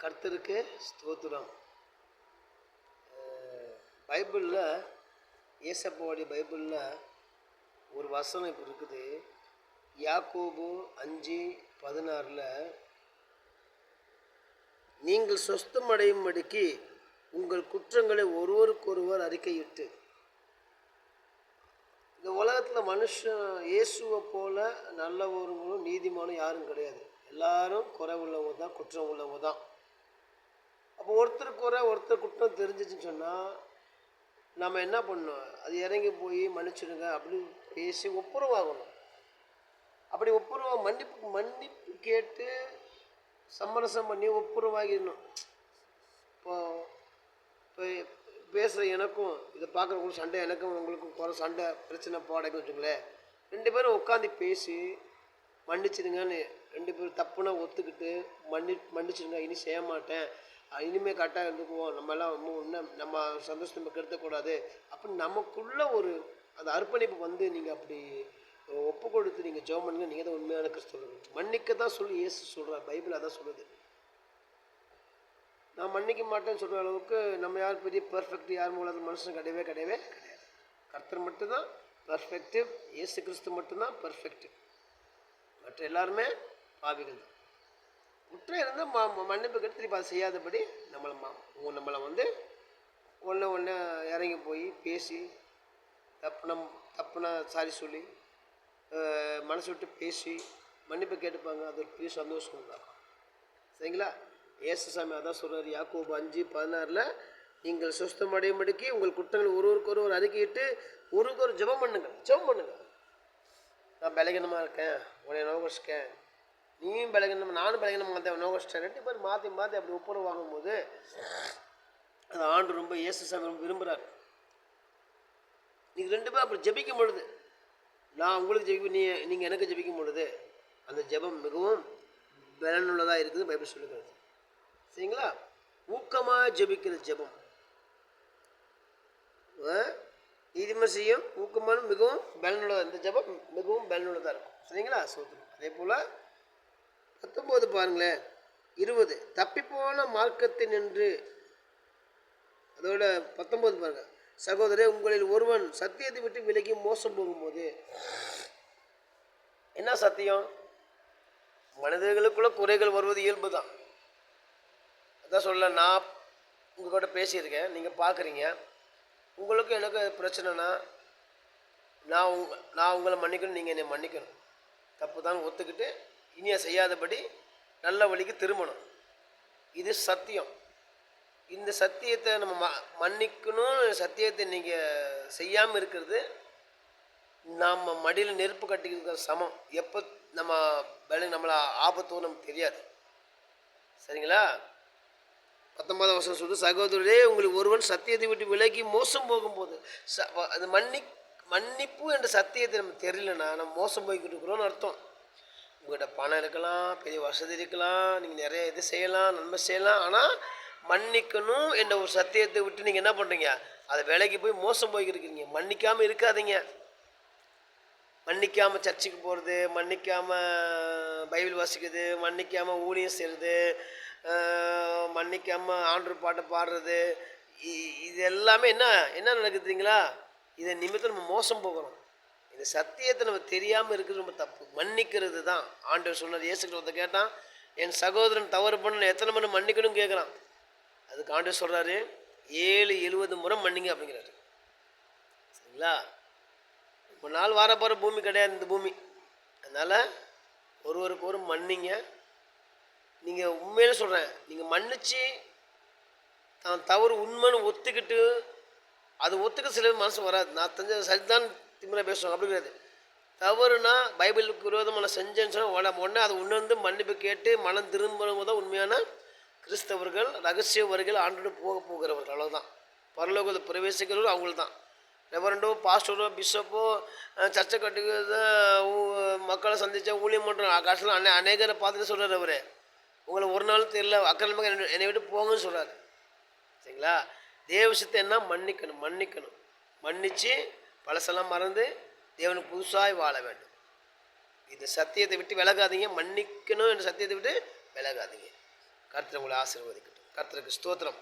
கர்த்தருக்கு ஸ்தோத்திரம். பைபிளில் ஏசப்பாவுடைய பைபிளில் ஒரு வசனம் இப்போ இருக்குது. யாக்கோபு 5:16 நீங்கள் சொஸ்தமடையும்படிக்கு உங்கள் குற்றங்களை ஒருவருக்கொருவர் அறிக்கையிட்டு. இந்த உலகத்தில் மனுஷன் இயேசுவை போல நல்லவர்களும் நீதிமானும் யாரும் கிடையாது. எல்லாரும் குறை உள்ளவங்க தான், குற்றம் உள்ளவங்க தான். அப்போ ஒருத்தர் குறை ஒருத்தர் குற்றம் தெரிஞ்சிச்சுன்னு சொன்னால் நம்ம என்ன பண்ணணும்? அது இறங்கி போய் மன்னிச்சிடுங்க அப்படி பேசி ஒப்புரவாகணும். அப்படி மன்னிப்பு கேட்டு சமரசம் பண்ணி ஒப்புரவாகிடணும். இப்போ பேசுகிற எனக்கும் இதை பார்க்குறவங்களுக்கும் சண்டை, எனக்கும் உங்களுக்கும் குறை சண்டை பிரச்சனை போடாமல் வச்சுங்களேன். 2 பேரும் உட்காந்து பேசி மன்னிச்சிடுங்கன்னு 2 பேரும் தப்புனா ஒத்துக்கிட்டு மன்னிச்சிடுங்க, இனி செய்ய மாட்டேன், இனிமேல் கரெக்டாக இருந்துக்குவோம், நம்மளாம் நம்ம சந்தோஷம் நம்ம கெடுத்தக்கூடாது அப்படின்னு நமக்குள்ள ஒரு அந்த அர்ப்பணிப்பு நீங்கள் அப்படி ஒப்பு கொடுத்து நீங்கள் ஜெபம் பண்ணுங்க. நீங்கள் தான் உண்மையான கிறிஸ்தவர்கள். மன்னிக்க தான் சொல்லி இயேசு சொல்கிறார். பைபிள் அதான் சொல்லுது. நான் மன்னிக்க மாட்டேன்னு சொல்கிற அளவுக்கு நம்ம யார் பெரிய பர்ஃபெக்ட், யார் மூலம் மனுஷன் கிடையவே கிடையாது. கர்த்தர் மட்டும்தான் பர்ஃபெக்டிவ். இயேசு கிறிஸ்து மட்டும்தான் பர்ஃபெக்டிவ். மற்ற எல்லாருமே பாவிகள் தான். குற்றம் இருந்தால் மன்னிப்பு கட்டி திருப்பி அதை செய்யாதபடி நம்மளை ஒன்று இறங்கி போய் பேசி தப்புனா சாரி சொல்லி மனசு விட்டு பேசி மன்னிப்பு கேட்டுப்பாங்க. அது ஒரு பெரிய சந்தோஷம் தான். சரிங்களா? ஏசுசாமி அதான் சொல்கிறார். யாக்கோபு 5:16 நீங்கள் சுஸ்தமடையும்படிக்கு உங்கள் குற்றங்கள் ஒருவருக்கொருவர் அறிக்கையிட்டு ஒரு ஜெபம் பண்ணுங்க. நான் பலகீனமாக இருக்கேன், உன்னை நோகடிச்சிட்டேன், நீயும் பலகீனம், நானும் பலகீனமாக நோகடிச்சிட்டேன். 2 பேர் மாற்றி அப்படி ஒப்புரவு வாங்கும்போது அது ஆண்டு ரொம்ப ஏசுசாமி ரொம்ப விரும்புகிறார். நீங்கள் 2 பேரும் அப்படி ஜெபிக்கும் பொழுது, நான் உங்களுக்கு ஜெபிக்கும், நீங்கள் எனக்கு ஜெபிக்கும் பொழுது அந்த ஜெபம் மிகவும் பலனுள்ளதாக இருக்குது. பைபிள் சொல்லுகிறது. சரிங்களா? ஊக்கமாக ஜெபிக்கிற ஜெபம் நீதிமன்றம் செய்யும் ஊக்கமான மிகவும் பலனுள்ளதாக, இந்த ஜெபம் மிகவும் பலனுள்ளதாக இருக்கும். சரிங்களா? சோதனை. அதே போல் 19 பாருங்களேன், 20 தப்பிப்போன மார்க்கத்தை நின்று, அதோட 19 பாருங்க, சகோதரே உங்களில் ஒருவன் சத்தியத்தை விட்டு விலகி மோசம் போகும்போது. என்ன சத்தியம்? மனிதர்களுக்குள்ள குறைகள் வருவது இயல்பு தான். அதான் சொல்ல, நான் உங்கள் கூட பேசியிருக்கேன், நீங்கள் பார்க்குறீங்க. உங்களுக்கு எனக்கு பிரச்சனைனா நான் உங்களை மன்னிக்கணும், நீங்கள் என்னை மன்னிக்கணும். தப்பு தான் ஒத்துக்கிட்டு இனிய செய்யாதபடி நல்ல வழிக்கு திரும்பணும். இது சத்தியம். இந்த சத்தியத்தை நம்ம மன்னிக்கணும். சத்தியத்தை நீங்கள் செய்யாமல் இருக்கிறது நாம் மடியில் நெருப்பு கட்டிக்கிற சமம். எப்போ நம்மளை ஆபத்தோ நமக்கு தெரியாது. சரிங்களா? 19 வருஷம் சொல்லுது, சகோதரரே உங்களுக்கு ஒருவன் சத்தியத்தை விட்டு விலகி மோசம் போகும்போது. அது மன்னிப்பு என்ற சத்தியத்தை நமக்கு தெரியலன்னா நம்ம மோசம் போய்கிட்டு இருக்கிறோன்னு அர்த்தம். உங்கள்கிட்ட பணம் இருக்கலாம், பெரிய வசதி இருக்கலாம், நீங்கள் நிறைய இது செய்யலாம், நன்மை செய்யலாம். ஆனால் மன்னிக்கணும் என்ற ஒரு சத்தியத்தை விட்டு நீங்கள் என்ன பண்ணுறீங்க? அதை விலைக்கு போய் மோசம் போய்க்கிருக்கீங்க. மன்னிக்காமல் இருக்காதீங்க. மன்னிக்காமல் சர்ச்சுக்கு போகிறது, மன்னிக்காமல் பைபிள் வாசிக்கிறது, மன்னிக்காமல் ஊழியம் செய்கிறது, மன்னிக்காமல் ஆண்டவர் பாட்டை பாடுறது, இது எல்லாமே என்ன நடக்குதுங்களா? இதை நிமித்தம் நம்ம மோசம் போகிறோம். இந்த சத்தியத்தை நம்ம தெரியாமல் இருக்கிறது ரொம்ப தப்பு. மன்னிக்கிறது தான் ஆண்டவர் சொன்னார். இயேசு கிறிஸ்து கேட்டான், என் சகோதரன் தவறு பண்ண எத்தனை முறை மன்னிக்கணும்னு கேட்குறான். அதுக்கு ஆண்டவர் சொல்கிறாரு, 70 முறை மன்னிங்க அப்படிங்கிறாரு. சரிங்களா? ரொம்ப நாள் வார போகிற பூமி கிடையாது இந்த பூமி. அதனால் ஒருவருக்கு ஒரு மன்னிங்க. நீங்கள் உண்மையில சொல்கிறேன், நீங்கள் மன்னிச்சு தான் தவறு உண்மைன்னு ஒத்துக்கிட்டு, அது ஒத்துக்க சில மனசு வராது. நான் தெரிஞ்ச சரிதான் திமுறை பேசுவாங்க. அப்படி கிடையாது. தவறுனா பைபிளுக்கு விரோதமாக நான் செஞ்சேன்னு சொன்னால் உடனே அதை உணர்ந்து மன்னிப்பு கேட்டு மனம் திரும்பும் தான் உண்மையான கிறிஸ்தவர்கள், ரகசிய வரிகள் ஆண்டோடு போகிறவர்கள். அவ்வளோதான். பரலோகத்தை பிரவேசிக்கிறவர்கள் அவங்களுக்கு தான். ரெவரண்டோ, பாஸ்டரோ, பிஷப்போ, சர்ச்சை கட்டுக்கிறத மக்களை சந்தித்தா ஊழியம் பண்ணுறோம். கடைசியில் அநேகரை பார்த்துட்டு சொல்கிறார், அவரே உங்களை ஒரு நாள் தெரியல, அக்கிரமமாக என்னை விட்டு போங்கன்னு சொல்கிறாரு. சரிங்களா? தேவ விஷயத்தை என்ன? மன்னிக்கணும். மன்னித்து பழசெல்லாம் மறந்து தேவனுக்கு புதுசாய் வாழ வேண்டும். இந்த சத்தியத்தை விட்டு விலகாதீங்க. மன்னிக்கணும் என்ற சத்தியத்தை விட்டு விலகாதீங்க. கர்த்தர் உங்களை ஆசீர்வதிக்கட்டும். கர்த்தருக்கு ஸ்தோத்திரம்.